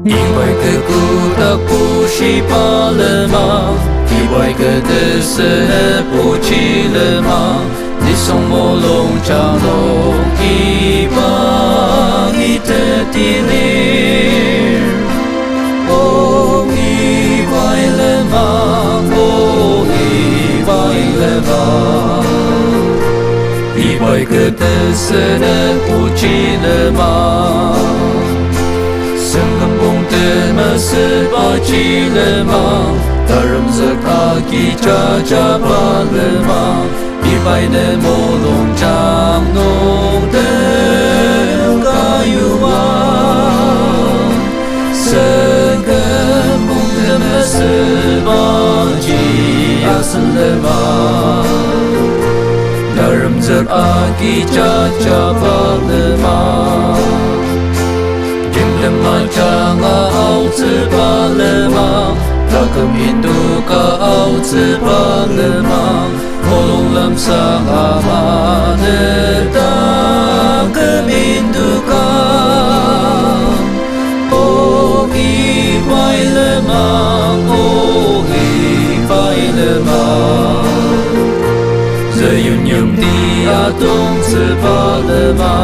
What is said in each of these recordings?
因为个古的不是罢了吗？因为个的是不起了吗？你送我龙长龙一把你的地灵，哦，意外了吗？哦，意外了吗？意外个的是不起了吗？生根蹦的么是把起了吗？大人这卡基查查巴了吗？一百的摩龙长龙的卡有啊，生根蹦的么是把起阿斯了吗？大人这卡基查查巴了吗？Jangan au terbalema, takam Hindu ka au terbalema, molong lam sang amane takam Hindu ka, oh ibai lema, oh ibai lema, zayun yum di atong terbalema.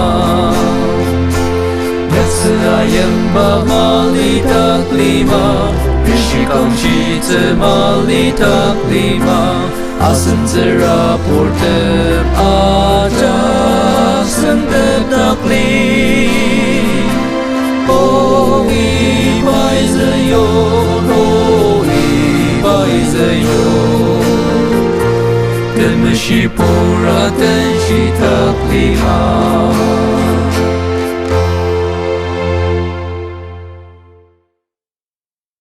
Ayam mali tak lima, Rishikam shite mali tak lima, Asan zera portem aja sendep tak lim. Oh ibai zayon, oh ibai zayon, Demeshi pura den shi tak lima.